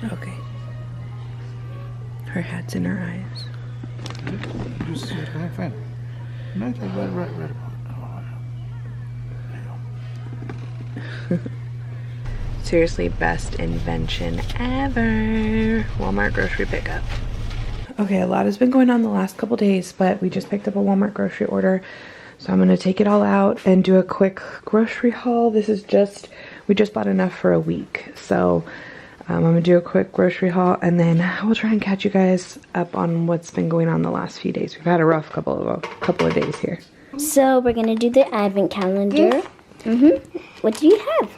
Okay. Her hat's in her eyes. Seriously, best invention ever. Walmart grocery pickup. Okay, a lot has been going on the last couple days, but we just picked up a Walmart grocery order. So I'm gonna take it all out and do a quick grocery haul. This is we just bought enough for a week. So I'm gonna do a quick grocery haul and then we'll try and catch you guys up on what's been going on the last few days. We've had a rough couple of days here. So we're gonna do the advent calendar. What do you have?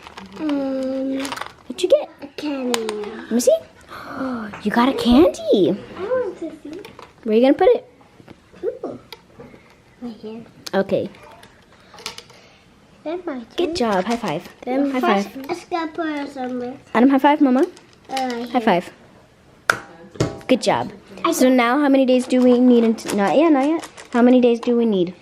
What'd you get? A candy. Let me see. Oh, you got a candy. I want to see. Where are you gonna put it? Ooh. Right here. Okay. That's my Good job. High five. High five. Let's go put it somewhere. Adam, high five, Mama. Right High five. Good job. So now how many days do we need? Not yet. How many days do we need?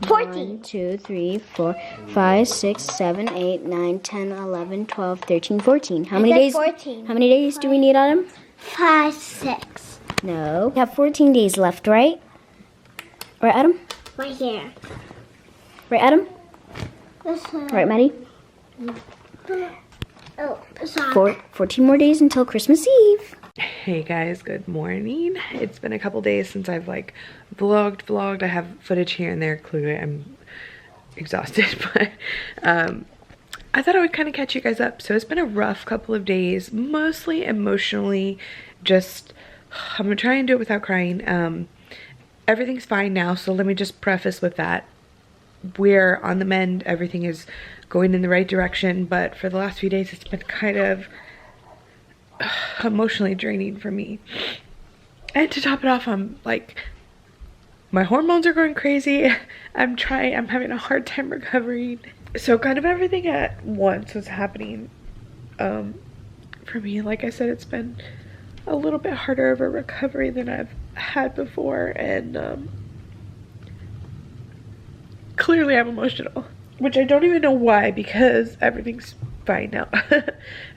14. 1, 2, 3, 4, 5, 6, 7, 8, 9, 10, 11, 12, 13, 14. How many days? 14. How many days do we need, Adam? 5, 6. No. We have 14 days left, right? Right, Adam? Right here. Right, Adam? This one. Right, Maddie? Oh, sorry. 14 more days until Christmas Eve. Hey guys, good morning. It's been a couple days since I've like vlogged. I have footage here and there. Clearly I'm exhausted, but I thought I would kind of catch you guys up. So it's been a rough couple of days, mostly emotionally. Just I'm gonna try and do it without crying. Everything's fine now, so let me just preface with that. We're on the mend. Everything is going in the right direction, but for the last few days it's been kind of emotionally draining for me. And to top it off, I'm like, my hormones are going crazy. I'm having a hard time recovering. So kind of everything at once was happening for me. Like I said, it's been a little bit harder of a recovery than I've had before, and clearly I'm emotional, which I don't even know why, because everything's fine now.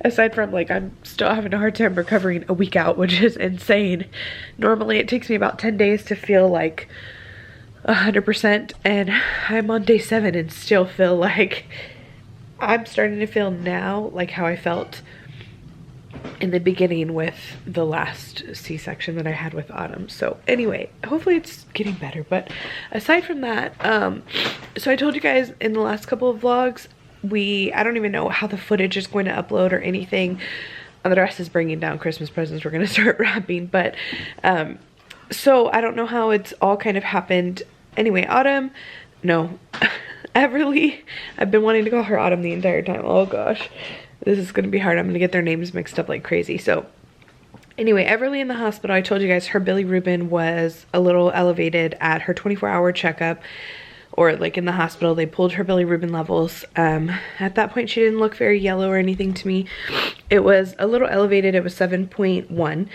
Aside from like I'm still having a hard time recovering a week out, which is insane. Normally it takes me about 10 days to feel like 100%, and I'm on day 7 and still feel like I'm starting to feel now like how I felt in the beginning with the last C-section that I had with Autumn. So anyway, hopefully it's getting better. But aside from that, so I told you guys in the last couple of vlogs, I don't even know how the footage is going to upload or anything. The rest is bringing down Christmas presents. We're going to start wrapping, but so I don't know how it's all kind of happened. Anyway, Everleigh, I've been wanting to call her Autumn the entire time. Oh gosh, this is going to be hard. I'm going to get their names mixed up like crazy. So anyway, Everleigh in the hospital, I told you guys her bilirubin was a little elevated at her 24-hour checkup. Or like in the hospital, they pulled her bilirubin levels. At that point, she didn't look very yellow or anything to me. It was a little elevated. It was 7.1.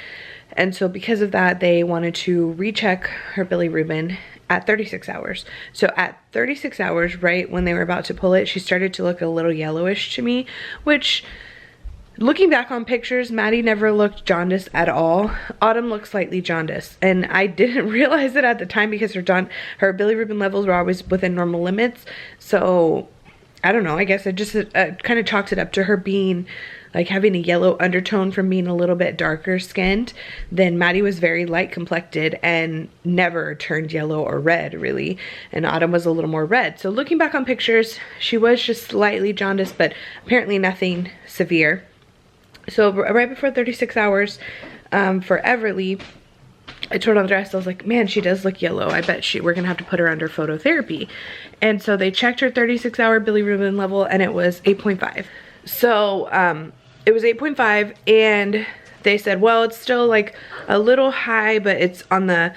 And so because of that, they wanted to recheck her bilirubin at 36 hours. So at 36 hours, right when they were about to pull it, she started to look a little yellowish to me, which, looking back on pictures, Maddie never looked jaundiced at all. Autumn looked slightly jaundiced, and I didn't realize it at the time because her bilirubin levels were always within normal limits. So I don't know, I guess I just kind of chalked it up to her being like having a yellow undertone from being a little bit darker skinned. Then Maddie was very light complected and never turned yellow or red really, and Autumn was a little more red. So looking back on pictures, she was just slightly jaundiced, but apparently nothing severe. So right before 36 hours for Everleigh, I told Andres, I was like, man, she does look yellow. I bet we're gonna have to put her under phototherapy. And so they checked her 36-hour bilirubin level and it was 8.5. So it was 8.5, and they said, well, it's still like a little high, but it's on the,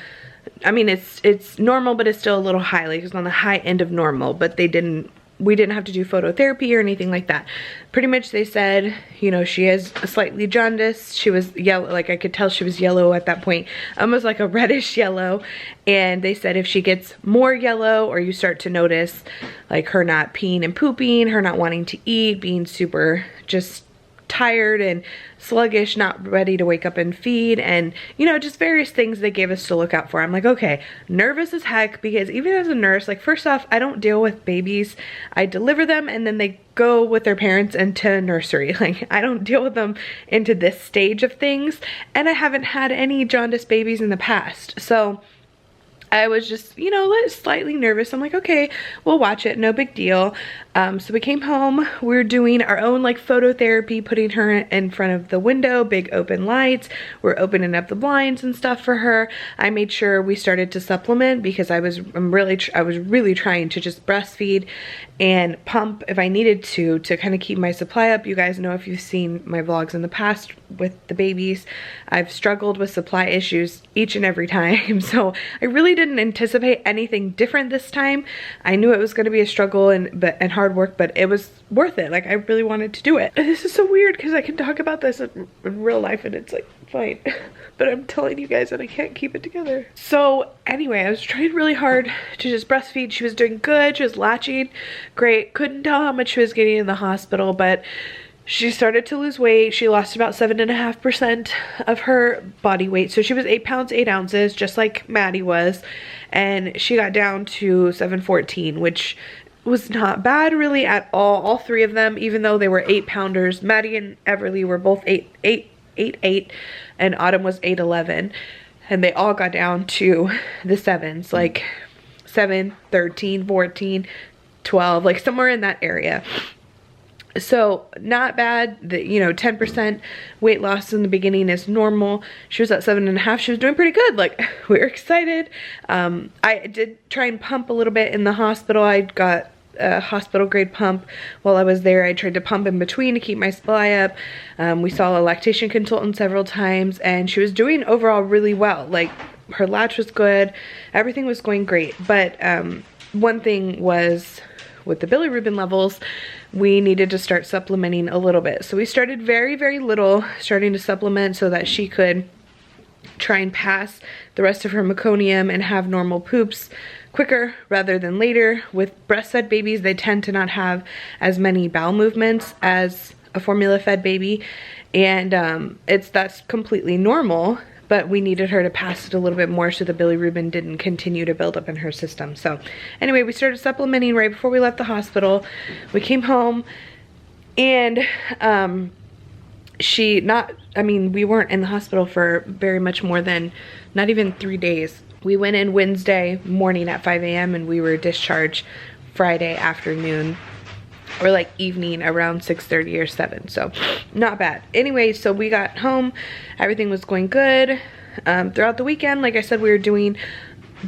I mean, it's normal, but it's still a little high, like it's on the high end of normal, but we didn't have to do phototherapy or anything like that. Pretty much they said, you know, she is slightly jaundiced. She was yellow, like I could tell she was yellow at that point, almost like a reddish yellow. And they said if she gets more yellow, or you start to notice like her not peeing and pooping, her not wanting to eat, being super just tired and sluggish, not ready to wake up and feed, and you know, just various things they gave us to look out for. I'm like, okay, nervous as heck, because even as a nurse, like, first off, I don't deal with babies. I deliver them and then they go with their parents into nursery. Like, I don't deal with them into this stage of things, and I haven't had any jaundice babies in the past. So I was just, you know, slightly nervous. I'm like, okay, we'll watch it, no big deal. So we came home, we were doing our own like phototherapy, putting her in front of the window, big open lights. We're opening up the blinds and stuff for her. I made sure we started to supplement because I was really trying to just breastfeed and pump if I needed to kind of keep my supply up. You guys know, if you've seen my vlogs in the past with the babies, I've struggled with supply issues each and every time. So I really didn't anticipate anything different this time. I knew it was going to be a struggle and hard work, but it was worth it. Like, I really wanted to do it. And this is so weird because I can talk about this in real life and it's like fine, but I'm telling you guys that I can't keep it together. So anyway, I was trying really hard to just breastfeed. She was doing good, she was latching great. Couldn't tell how much she was getting in the hospital, but she started to lose weight. She lost about 7.5% of her body weight. So she was 8 pounds, 8 ounces, just like Maddie was. And she got down to 714, which was not bad really at all three of them, even though they were 8-pounders. Maddie and Everleigh were both 8'8", and Autumn was 8'11", and they all got down to the 7s, like 7, 13, 14, 12, like somewhere in that area. So not bad. The, you know, 10% weight loss in the beginning is normal. She was at 7.5. She was doing pretty good. Like, we were excited. I did try and pump a little bit in the hospital. I got a hospital grade pump while I was there. I tried to pump in between to keep my supply up. We saw a lactation consultant several times, and she was doing overall really well. Like, her latch was good. Everything was going great. But one thing was, with the bilirubin levels, we needed to start supplementing a little bit. So we started very, very little, starting to supplement so that she could try and pass the rest of her meconium and have normal poops quicker rather than later. With breastfed babies, they tend to not have as many bowel movements as a formula-fed baby, and that's completely normal. But we needed her to pass it a little bit more so the bilirubin didn't continue to build up in her system. So anyway, we started supplementing right before we left the hospital. We came home, and we weren't in the hospital for very much more than not even 3 days. We went in Wednesday morning at 5 a.m. and we were discharged Friday afternoon, or like evening around 6:30 or 7. So not bad. Anyway, so we got home, everything was going good. Throughout the weekend, like I said, we were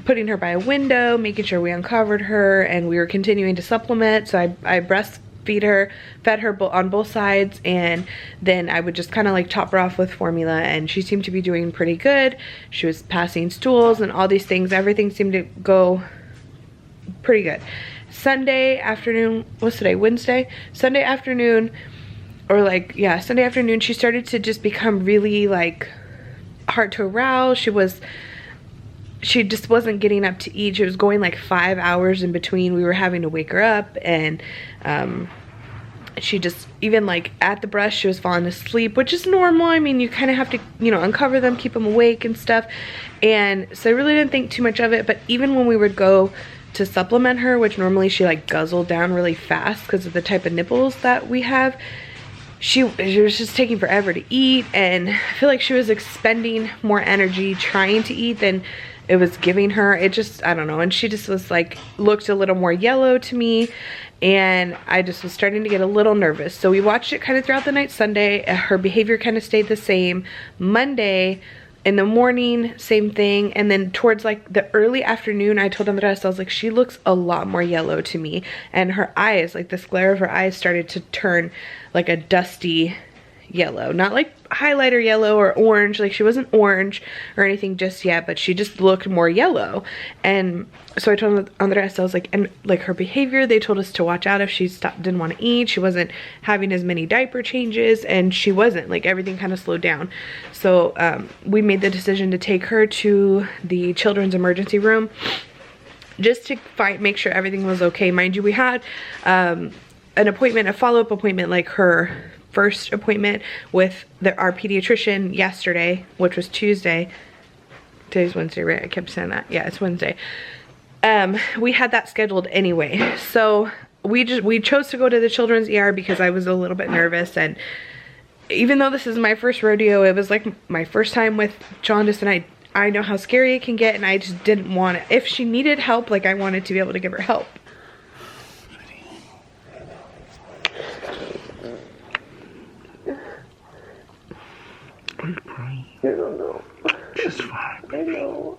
putting her by a window, making sure we uncovered her, and we were continuing to supplement. So I breastfed her, fed her on both sides, and then I would just kind of like top her off with formula, and she seemed to be doing pretty good. She was passing stools and all these things. Everything seemed to go pretty good. Sunday afternoon, what's today, Wednesday? Sunday afternoon, Sunday afternoon, she started to just become really like hard to arouse. She just wasn't getting up to eat. She was going like 5 hours in between. We were having to wake her up, and she just, even like at the breast, she was falling asleep, which is normal. I mean, you kind of have to, you know, uncover them, keep them awake and stuff. And so I really didn't think too much of it. But even when we would go to supplement her, which normally she like guzzled down really fast because of the type of nipples that we have, she was just taking forever to eat, and I feel like she was expending more energy trying to eat than it was giving her. It just, I don't know. And she just was like, looked a little more yellow to me, and I just was starting to get a little nervous. So we watched it kind of throughout the night. Sunday, her behavior kind of stayed the same. Monday in the morning, same thing. And then towards like the early afternoon, I told Andres, I was like, she looks a lot more yellow to me. And her eyes, like the sclera of her eyes started to turn like a dusty yellow. Not like highlighter yellow or orange. Like, she wasn't orange or anything just yet, but she just looked more yellow. And so I told Andres, I was like, and like her behavior, they told us to watch out if she didn't want to eat. She wasn't having as many diaper changes, and she wasn't, like, everything kind of slowed down. So we made the decision to take her to the children's emergency room just to make sure everything was okay. Mind you, we had an appointment, a follow-up appointment, like her first appointment with our pediatrician yesterday, which was Tuesday. Today's Wednesday, right? I kept saying that. Yeah, it's Wednesday. We had that scheduled anyway. So we chose to go to the children's ER because I was a little bit nervous, and even though this is my first rodeo, it was like my first time with jaundice, and I know how scary it can get, and I just didn't want it. If she needed help, like, I wanted to be able to give her help. Are you crying? I don't know. Just fine, baby. I know.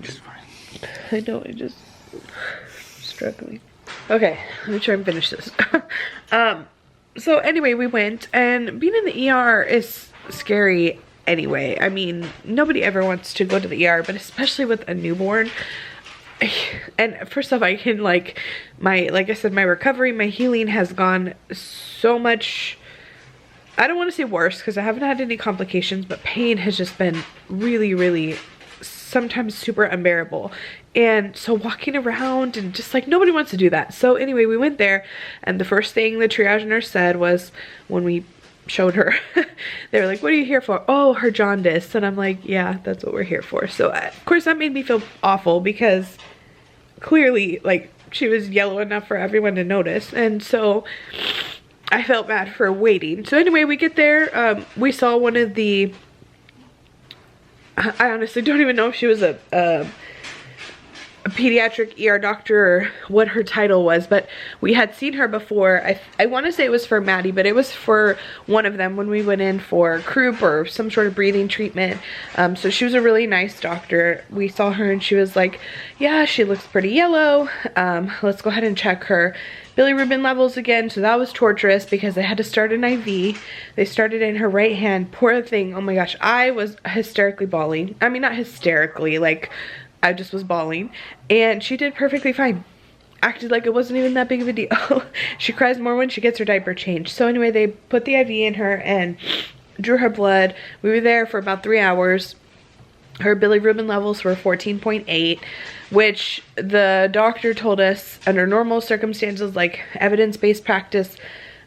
Just fine. I know, I just struggling. Okay, let me try and finish this. So anyway, we went, and being in the ER is scary anyway. I mean, nobody ever wants to go to the ER, but especially with a newborn. And first off, I can like I said, my recovery, my healing has gone so much. I don't want to say worse because I haven't had any complications, but pain has just been really, really sometimes super unbearable. And so walking around and just like nobody wants to do that. So anyway, we went there, and the first thing the triage nurse said was, when we showed her, they were like, what are you here for? Oh, her jaundice. And I'm like, yeah, that's what we're here for. So of course that made me feel awful because clearly like she was yellow enough for everyone to notice. And so I felt bad for waiting. So anyway, we get there, we saw one of the, I honestly don't even know if she was a pediatric ER doctor or what her title was, but we had seen her before. I want to say it was for Maddie, but it was for one of them when we went in for croup or some sort of breathing treatment. So she was a really nice doctor. We saw her and she was like, yeah, she looks pretty yellow. Let's go ahead and check her bilirubin levels again. So that was torturous because they had to start an IV. They started in her right hand. Poor thing. Oh my gosh, I was hysterically bawling. I mean, not hysterically, like I just was bawling, and she did perfectly fine. Acted like it wasn't even that big of a deal. She cries more when she gets her diaper changed. So anyway, they put the IV in her and drew her blood. We were there for about 3 hours. Her bilirubin levels were 14.8, which the doctor told us under normal circumstances, like evidence-based practice,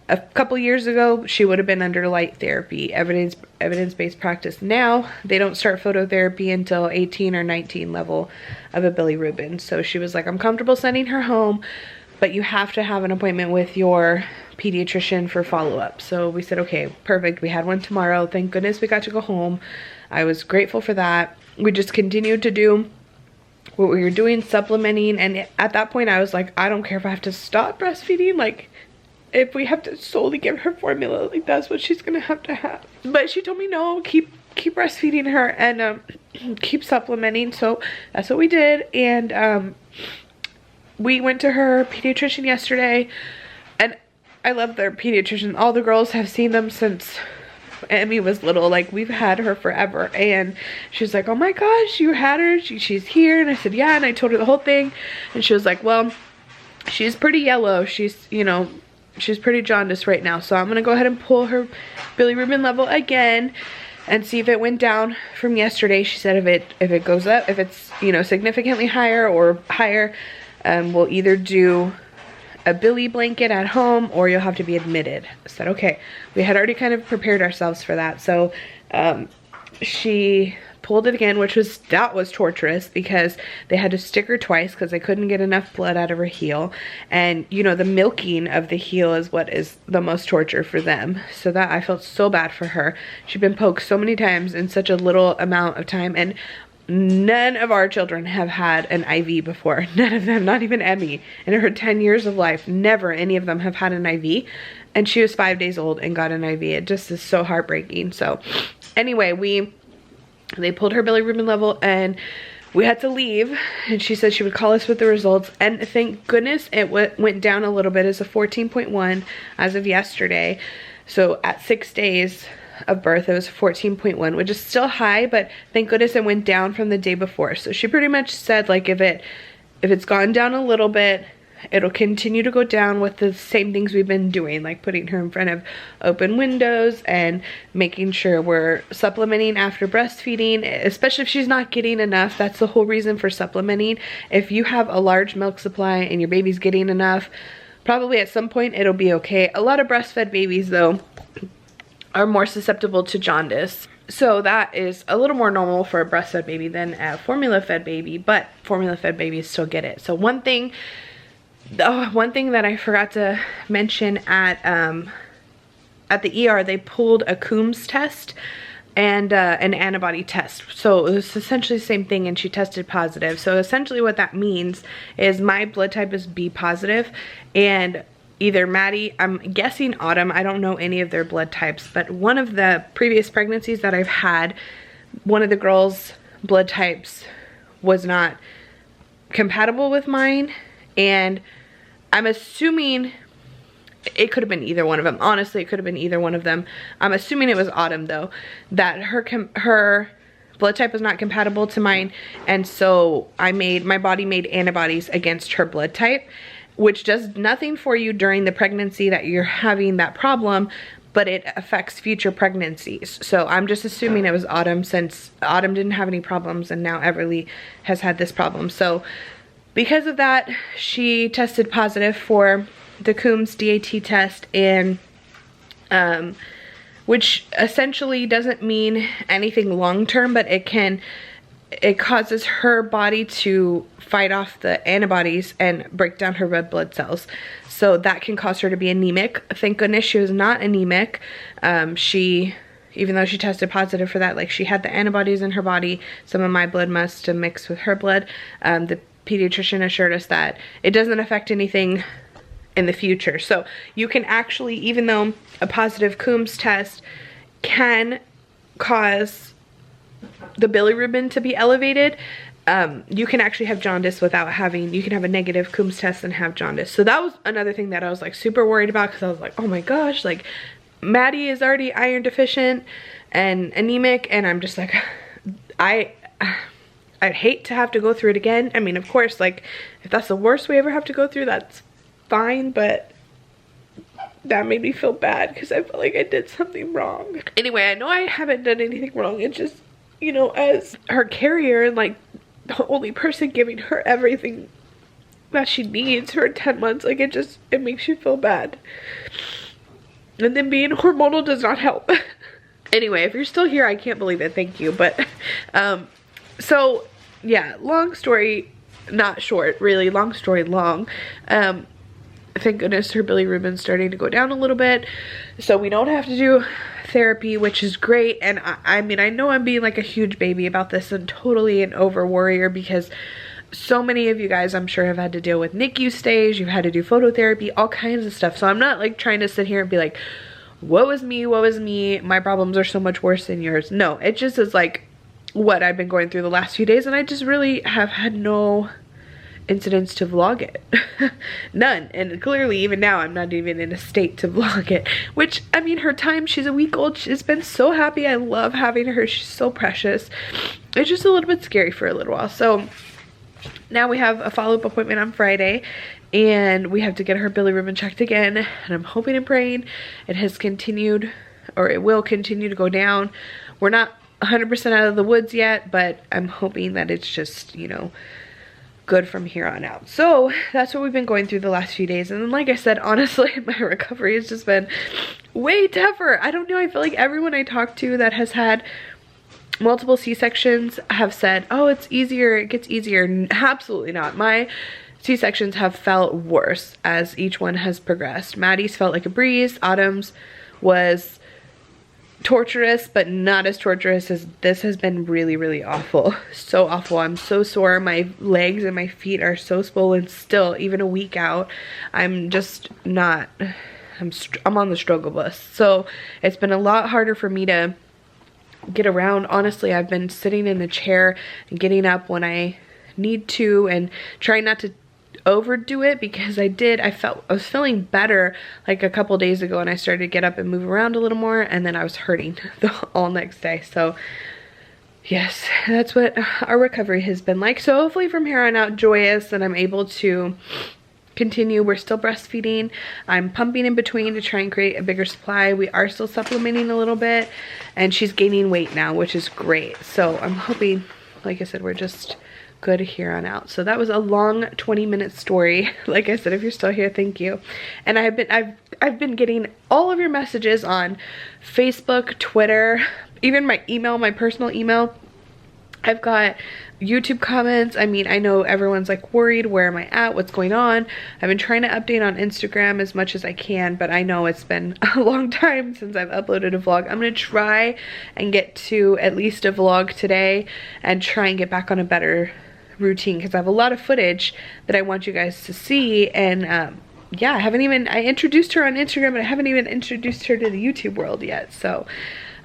a couple years ago, she would have been under light therapy, evidence-based practice. Now, they don't start phototherapy until 18 or 19 level of a bilirubin. So she was like, I'm comfortable sending her home, but you have to have an appointment with your pediatrician for follow-up. So we said, okay, perfect. We had one tomorrow. Thank goodness we got to go home. I was grateful for that. We just continued to do what we were doing, supplementing. And at that point, I was like, I don't care if I have to stop breastfeeding. Like, if we have to solely give her formula, like that's what she's gonna have to have. But she told me no, keep breastfeeding her and keep supplementing. So that's what we did. And we went to her pediatrician yesterday, and I love their pediatrician. All the girls have seen them since Emmy was little. Like, we've had her forever. And she's like, oh my gosh, you had her, she's here. And I said, yeah. And I told her the whole thing, and she was like, well, she's pretty yellow, she's, you know, she's pretty jaundiced right now, so I'm gonna go ahead and pull her bilirubin level again and see if it went down from yesterday. She said if it goes up, if it's, you know, significantly higher or higher, we'll either do a Billy blanket at home or you'll have to be admitted. I said okay. We had already kind of prepared ourselves for that. So she pulled it again, that was torturous because they had to stick her twice because they couldn't get enough blood out of her heel. And you know, the milking of the heel is what is the most torture for them. So that, I felt so bad for her. She'd been poked so many times in such a little amount of time, and none of our children have had an IV before. None of them, not even Emmy. In her 10 years of life, never any of them have had an IV. And she was 5 days old and got an IV. It just is so heartbreaking. So anyway, they pulled her bilirubin level and we had to leave, and she said she would call us with the results. And thank goodness it went down a little bit. It's a 14.1 as of yesterday. So at 6 days of birth, it was 14.1, which is still high, but thank goodness it went down from the day before. So she pretty much said, like, if it's gone down a little bit, it'll continue to go down with the same things we've been doing, like putting her in front of open windows and making sure we're supplementing after breastfeeding, especially if she's not getting enough. That's the whole reason for supplementing. If you have a large milk supply and your baby's getting enough, probably at some point it'll be okay. A lot of breastfed babies though are more susceptible to jaundice. So that is a little more normal for a breastfed baby than a formula-fed baby, but formula-fed babies still get it. So one thing that I forgot to mention at the ER, they pulled a Coombs test and an antibody test. So it was essentially the same thing, and she tested positive. So essentially what that means is my blood type is B positive, and either Maddie, I'm guessing Autumn, I don't know any of their blood types, but one of the previous pregnancies that I've had, one of the girls' blood types was not compatible with mine, and I'm assuming it could have been either one of them. Honestly, it could have been either one of them. I'm assuming it was Autumn though, that her blood type was not compatible to mine, and so my body made antibodies against her blood type, which does nothing for you during the pregnancy that you're having that problem, but it affects future pregnancies. So I'm just assuming it was Autumn, since Autumn didn't have any problems and now Everleigh has had this problem. So because of that, she tested positive for the Coombs DAT test, and which essentially doesn't mean anything long-term, but it causes her body to fight off the antibodies and break down her red blood cells. So that can cause her to be anemic. Thank goodness she was not anemic. Even though she tested positive for that, like, she had the antibodies in her body. Some of my blood must have mixed with her blood. The pediatrician assured us that it doesn't affect anything in the future. So you can actually, even though a positive Coombs test can cause the bilirubin to be elevated, you can actually have jaundice without having, you can have a negative Coombs test and have jaundice. So that was another thing that I was like super worried about, because I was like, oh my gosh, like Maddie is already iron deficient and anemic, and I'm just like, I'd hate to have to go through it again. I mean, of course, like, if that's the worst we ever have to go through, that's fine, but that made me feel bad because I felt like I did something wrong. Anyway, I know I haven't done anything wrong. It's just, you know, as her carrier and like the only person giving her everything that she needs for 10 months, like, it makes you feel bad. And then being hormonal does not help. Anyway, if you're still here, I can't believe it. Thank you. But so yeah, long story not short, really, long story long. Thank goodness her bilirubin's starting to go down a little bit, so we don't have to do therapy, which is great. And I mean, I know I'm being like a huge baby about this and totally an over worrier, because so many of you guys, I'm sure, have had to deal with NICU stays, you've had to do phototherapy, all kinds of stuff. So I'm not like trying to sit here and be like, woe is me, my problems are so much worse than yours. No, it just is like what I've been going through the last few days, and I just really have had no incidents to vlog it. None. And clearly even now I'm not even in a state to vlog it, which, I mean, her time, she's a week old, she's been so happy. I love having her, she's so precious. It's just a little bit scary for a little while. So now we have a follow-up appointment on Friday, and we have to get her bilirubin checked again, and I'm hoping and praying it has continued, or it will continue to go down. We're not 100% out of the woods yet, but I'm hoping that it's just, you know, good from here on out. So that's what we've been going through the last few days. And then, like I said, honestly, my recovery has just been way tougher. I don't know, I feel like everyone I talk to that has had multiple C-sections have said, oh, it's easier, it gets easier. Absolutely not. My C-sections have felt worse as each one has progressed. Maddie's felt like a breeze. Autumn's was torturous, but not as torturous as this. Has been really, really awful. So awful. I'm so sore. My legs and my feet are so swollen still, even a week out. I'm just not, I'm on the struggle bus. So it's been a lot harder for me to get around. Honestly, I've been sitting in a chair and getting up when I need to, and trying not to overdo it, because I was feeling better like a couple days ago, and I started to get up and move around a little more, and then I was hurting all next day. So yes, that's what our recovery has been like. So hopefully from here on out, joyous, and I'm able to continue. We're still breastfeeding. I'm pumping in between to try and create a bigger supply. We are still supplementing a little bit, and she's gaining weight now, which is great. So I'm hoping, like I said, we're just good here on out. So that was a long 20-minute story. Like I said, if you're still here, thank you. And I've been getting all of your messages on Facebook, Twitter, even my email, my personal email. I've got YouTube comments. I mean, I know everyone's like worried, where am I at, what's going on. I've been trying to update on Instagram as much as I can, but I know it's been a long time since I've uploaded a vlog. I'm gonna try and get to at least a vlog today and try and get back on a better routine, because I have a lot of footage that I want you guys to see. And yeah, I introduced her on Instagram, but I haven't even introduced her to the YouTube world yet, so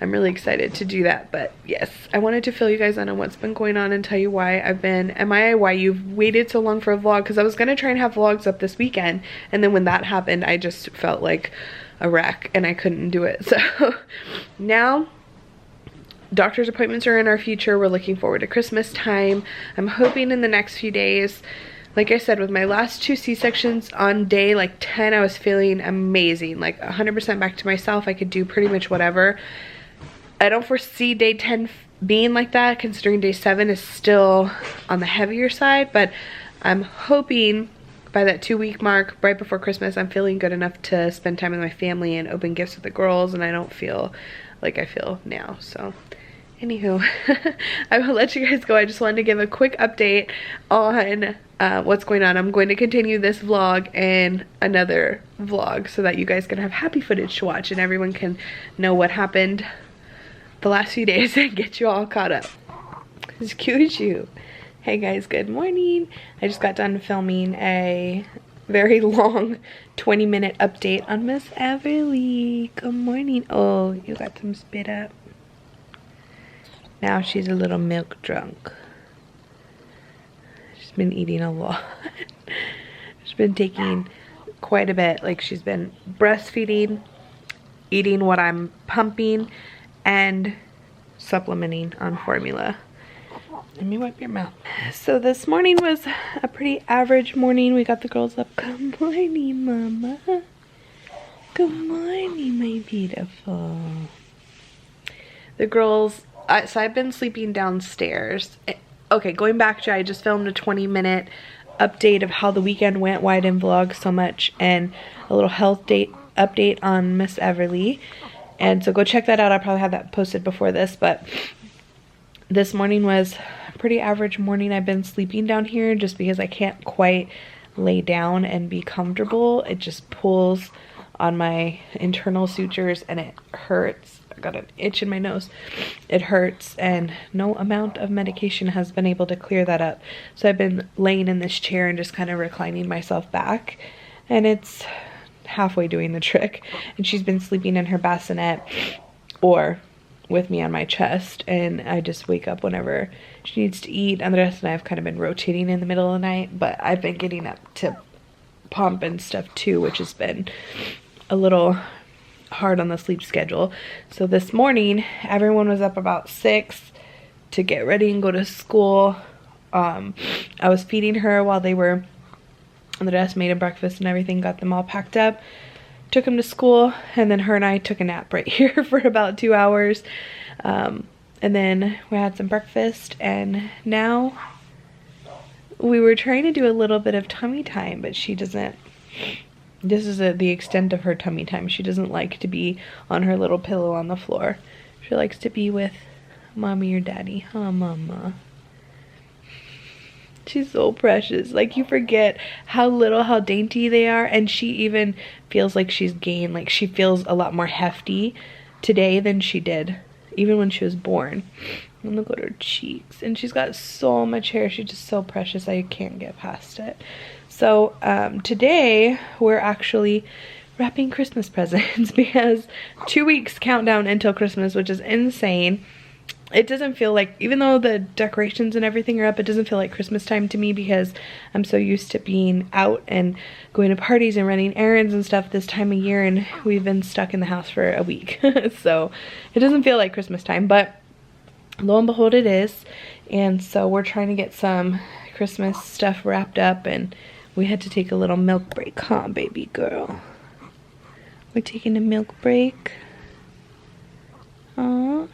I'm really excited to do that. But yes, I wanted to fill you guys in on what's been going on and tell you why I've been MIA, why you've waited so long for a vlog, because I was gonna try and have vlogs up this weekend, and then when that happened, I just felt like a wreck and I couldn't do it. So now doctor's appointments are in our future. We're looking forward to Christmas time. I'm hoping in the next few days, like I said, with my last 2 C-sections on day like 10, I was feeling amazing, like 100% back to myself. I could do pretty much whatever. I don't foresee day 10 being like that, considering day 7 is still on the heavier side, but I'm hoping by that 2-week mark, right before Christmas, I'm feeling good enough to spend time with my family and open gifts with the girls, and I don't feel like I feel now. So anywho, I will let you guys go. I just wanted to give a quick update on what's going on. I'm going to continue this vlog and another vlog so that you guys can have happy footage to watch and everyone can know what happened the last few days and get you all caught up. As cute as you. Hey guys, good morning. I just got done filming a very long 20-minute update on Miss Everleigh. Good morning. Oh, you got some spit up. Now she's a little milk drunk. She's been eating a lot. She's been taking quite a bit. Like, she's been breastfeeding, eating what I'm pumping, and supplementing on formula. Let me wipe your mouth. So this morning was a pretty average morning. We got the girls up. Good morning, Mama. Good morning, my beautiful. The girls, so I've been sleeping downstairs. Okay, going back to, I just filmed a 20-minute update of how the weekend went, why I didn't vlog so much, and a little health update on Miss Everleigh. And so go check that out. I'll probably have that posted before this, but this morning was a pretty average morning. I've been sleeping down here just because I can't quite lay down and be comfortable. It just pulls on my internal sutures and it hurts. I got an itch in my nose. It hurts, and no amount of medication has been able to clear that up. So I've been laying in this chair and just kind of reclining myself back, and it's halfway doing the trick. And she's been sleeping in her bassinet or with me on my chest, and I just wake up whenever she needs to eat. And the rest of the night I've kind of been rotating in the middle of the night, but I've been getting up to pump and stuff too, which has been a little hard on the sleep schedule. So this morning everyone was up about 6 to get ready and go to school. I was feeding her while they were on the desk, made a breakfast and everything, got them all packed up, took them to school, and then her and I took a nap right here for about 2 hours. And then we had some breakfast, and now we were trying to do a little bit of tummy time, but she doesn't. This is the extent of her tummy time. She doesn't like to be on her little pillow on the floor. She likes to be with mommy or daddy. Huh, mama? She's so precious. Like, you forget how little, how dainty they are. And she even feels like she's gained. Like, she feels a lot more hefty today than she did even when she was born. And look at her cheeks. And she's got so much hair. She's just so precious. I can't get past it. So today we're actually wrapping Christmas presents because 2 weeks countdown until Christmas, which is insane. It doesn't feel like, even though the decorations and everything are up, it doesn't feel like Christmas time to me because I'm so used to being out and going to parties and running errands and stuff this time of year, and we've been stuck in the house for a week. So it doesn't feel like Christmas time, but lo and behold it is. And so we're trying to get some Christmas stuff wrapped up, and We had to take a little milk break, huh, baby girl? We're taking a milk break. Aw.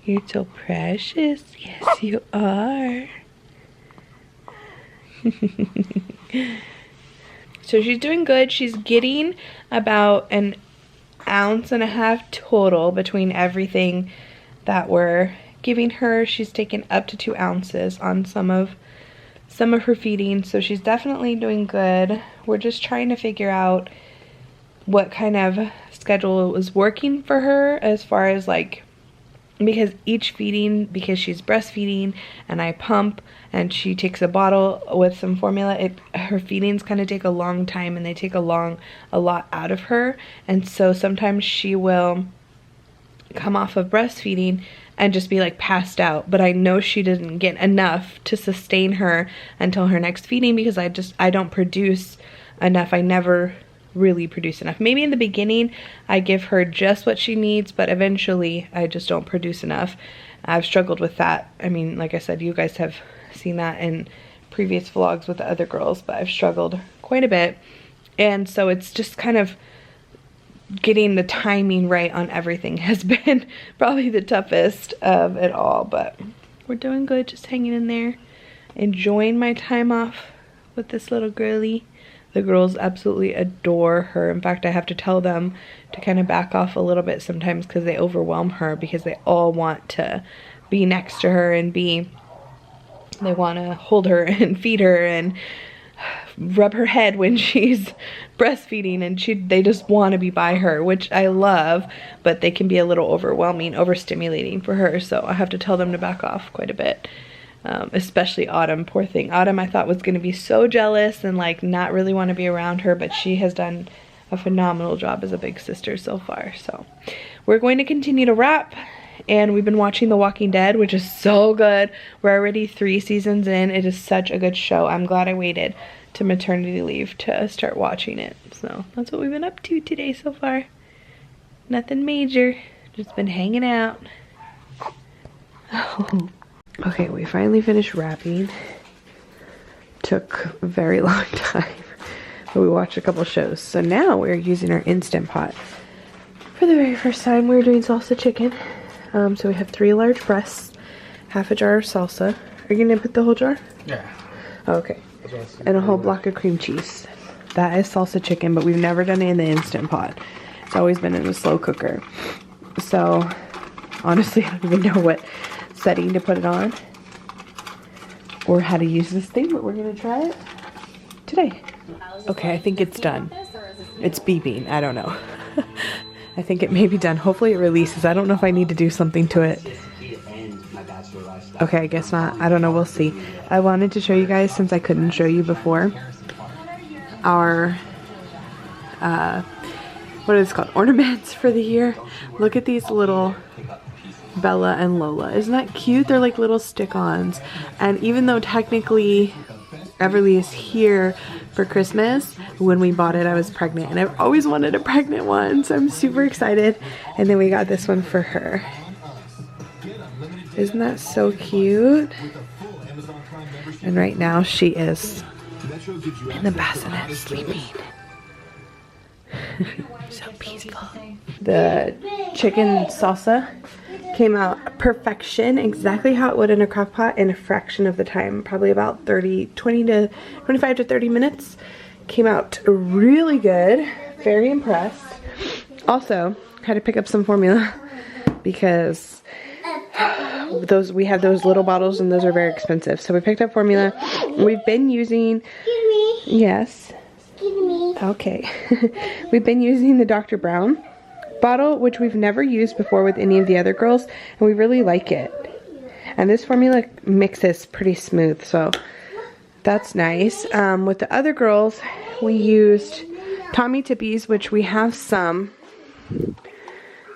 You're so precious. Yes, you are. So she's doing good. She's getting about an 1.5 ounces total between everything that we're giving her. She's taken up to 2 ounces on some of her feeding, so she's definitely doing good. We're just trying to figure out what kind of schedule was working for her, as far as like, because each feeding, because she's breastfeeding and I pump and she takes a bottle with some formula, her feedings kind of take a long time and they take a lot out of her. And so sometimes she will come off of breastfeeding and just be like passed out, but I know she didn't get enough to sustain her until her next feeding, because I don't produce enough. I never really produce enough. Maybe in the beginning I give her just what she needs, but eventually I just don't produce enough. I've struggled with that. I mean, like I said, you guys have seen that in previous vlogs with the other girls, but I've struggled quite a bit. And so it's just kind of getting the timing right on everything has been probably the toughest of it all, but we're doing good, just hanging in there, enjoying my time off with this little girlie. The girls absolutely adore her. In fact, I have to tell them to kind of back off a little bit sometimes because they overwhelm her, because they all want to be next to her and they want to hold her and feed her and rub her head when she's breastfeeding, and they just want to be by her, which I love, but they can be a little overwhelming, overstimulating for her, so I have to tell them to back off quite a bit. Especially Autumn, poor thing. Autumn I thought was going to be so jealous and like not really want to be around her, but she has done a phenomenal job as a big sister so far. So we're going to continue to wrap, and we've been watching The Walking Dead, which is so good. We're already 3 seasons in. It is such a good show. I'm glad I waited to maternity leave to start watching it. So that's what we've been up to today so far. Nothing major, just been hanging out. Okay, we finally finished wrapping. Took a very long time, but we watched a couple shows. So now we're using our Instant Pot. For the very first time, we're doing salsa chicken. So we have 3 large breasts, half a jar of salsa. Are you gonna put the whole jar? Yeah. Oh, okay. And a whole block of cream cheese. That is salsa chicken, but we've never done it in the Instant Pot. It's always been in a slow cooker. So honestly, I don't even know what setting to put it on or how to use this thing, but we're gonna try it today. Okay, I think it's done. It's beeping. I don't know. I think it may be done. Hopefully it releases. I don't know if I need to do something to it. Okay, I guess not. I don't know. We'll see. I wanted to show you guys, since I couldn't show you before, our what is it called, ornaments for the year. Look at these little Bella and Lola. Isn't that cute? They're like little stick-ons. And even though technically Everleigh is here for Christmas, when we bought it I was pregnant, and I've always wanted a pregnant one, so I'm super excited. And then we got this one for her. Isn't that so cute? And right now she is in the bassinet sleeping. So peaceful. The chicken salsa came out perfection, exactly how it would in a crock pot, in a fraction of the time, probably about 25 to 30 minutes. Came out really good, very impressed. Also had to pick up some formula because we have those little bottles and those are very expensive, so we picked up formula. We've been using, Excuse me. yes, Excuse me. okay. We've been using the Dr. Brown bottle, which we've never used before with any of the other girls, and we really like it. And this formula mixes pretty smooth, so that's nice. With the other girls, we used Tommy Tippies, which we have some.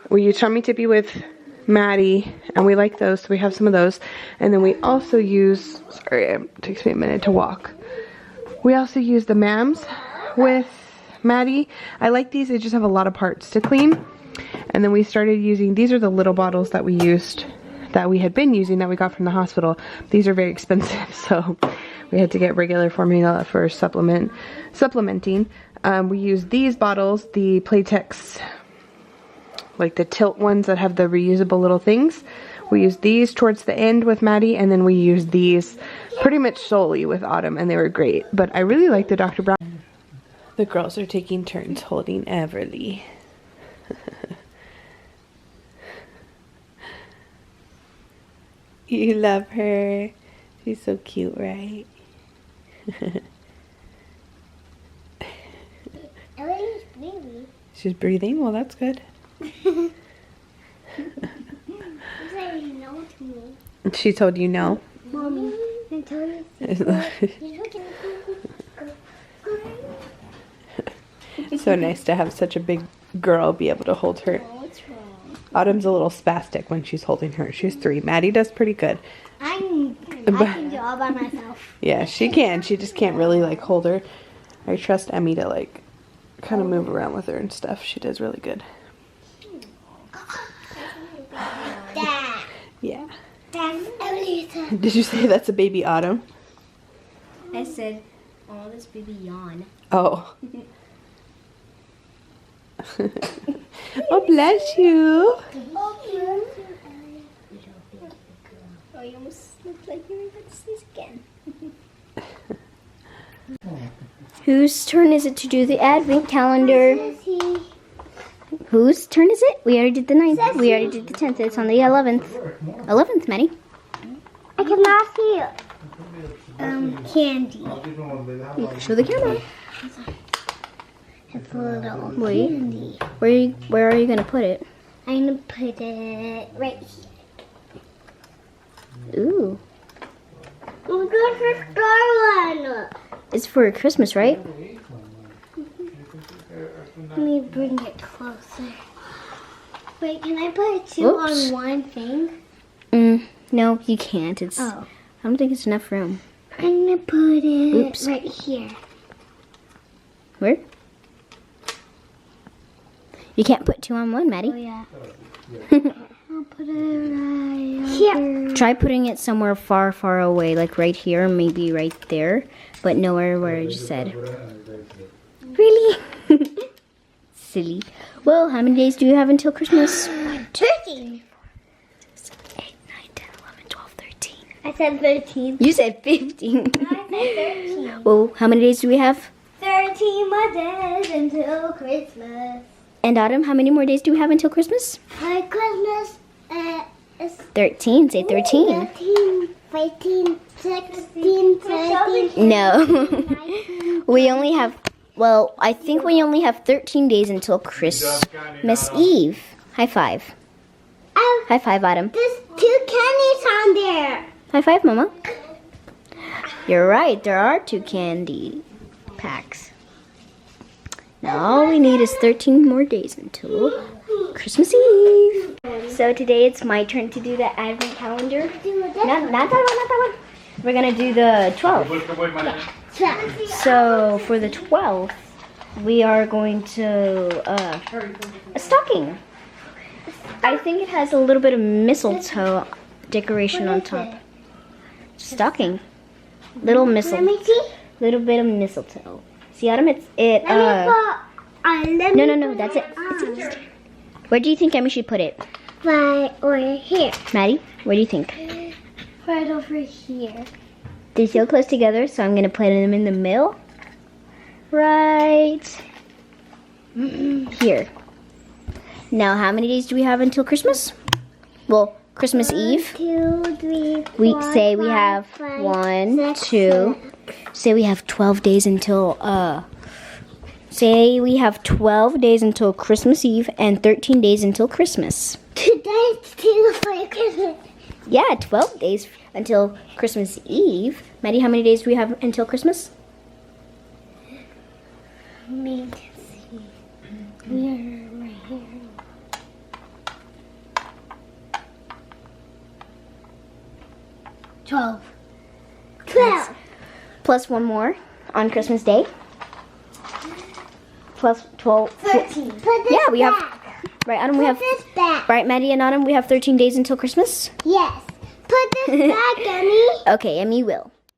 We used Tommy Tippy with Maddie, and we like those, so we have some of those. And then we also use, sorry, it takes me a minute to walk. We also use the Mams with Maddie. I like these, they just have a lot of parts to clean. And then we started using, these are the little bottles that we used, that we had been using, that we got from the hospital. These are very expensive, so We had to get regular formula for supplementing. We use these bottles, the Playtex, like the tilt ones that have the reusable little things. We use these towards the end with Maddie, and then we use these pretty much solely with Autumn, and they were great. But I really like the Dr. Brown. The girls are taking turns holding Everleigh. You love her. She's so cute, right? Everleigh's breathing. She's breathing? Well, that's good. She said no to me. She told you no? Mommy, I told you. So nice to have such a big girl be able to hold her. What's wrong? Autumn's a little spastic when she's holding her. She's 3. Maddie does pretty good. I can do all by myself. Yeah, she can. She just can't really like hold her. I trust Emmy to like kind of move around with her and stuff. She does really good. Dad. Yeah. Dad. Everleigh's Did you say that's a baby Autumn? I said, oh, this baby yawn. Oh. Oh, bless you. Oh, you almost look like you were about to sneeze again. Whose turn is it to do the advent calendar? Whose turn is it? We already did the 9th. We already did the 10th. It's on the 11th. 11th, Maddie. I cannot see candy. You can show the camera. It's a little Wait. candy. Where are you going to put it? I'm gonna put it right here. Ooh. Oh, good for Star one. It's for Christmas, right? Let me bring it closer. Wait, can I put 2 Oops. on one thing? No, you can't. I don't think it's enough room. I'm gonna put it Oops. right here. Where? You can't put 2 on one, Oh Maddie. yeah. I'll put it right here. Try putting it somewhere far, far away, like right here, maybe right there, but nowhere where I just said. Really? Silly. Well, how many days do you have until Christmas? 13. 7, 8, 9, 10, 11, 12, 13. I said 13. You said 15. I said 13. Well, how many days do we have? 13 more days until Christmas. And Autumn, how many more days do we have until Christmas? For Christmas is 13. Say 13. 13, 15, 16, 17, No. 19. We only have, well, I think we only have 13 days until Christmas Eve. High five. High five, Autumn. There's 2 candies on there. High five, Mama. You're right, there are 2 candy packs. Now all we need is 13 more days until Christmas Eve. So today it's my turn to do the advent calendar. Not that one. We're gonna do the 12th. So for the 12th, we are going to a stocking. I think it has a little bit of mistletoe decoration on top. Stocking. Little Let me see. little bit of mistletoe. See, Autumn, Let me put no, that's it. Where do you think Emmy should put it? right over here. Maddie, where do you think? Right over here. They're so close together, so I'm going to put them in the middle. Right here. Now, how many days do we have until Christmas? Well, Christmas Eve. 2, 3, 4, We say we 5, have 5, 1, 6, 2. Say we have 12 days until, say we have 12 days until Christmas Eve and 13 days until Christmas. Today's 2 for Christmas. Yeah, 12 days until Christmas Eve. Maddie, how many days do we have until Christmas? Me to see. We're right here. Twelve. Plus 1 more on Christmas Day. Plus 12. 13. Put this Yeah, we have. back. Right, Autumn, we Put have. this back. Right, Maddie and Autumn, we have 13 days until Christmas. Yes. Put this back, Emmy. Okay, Emmy will.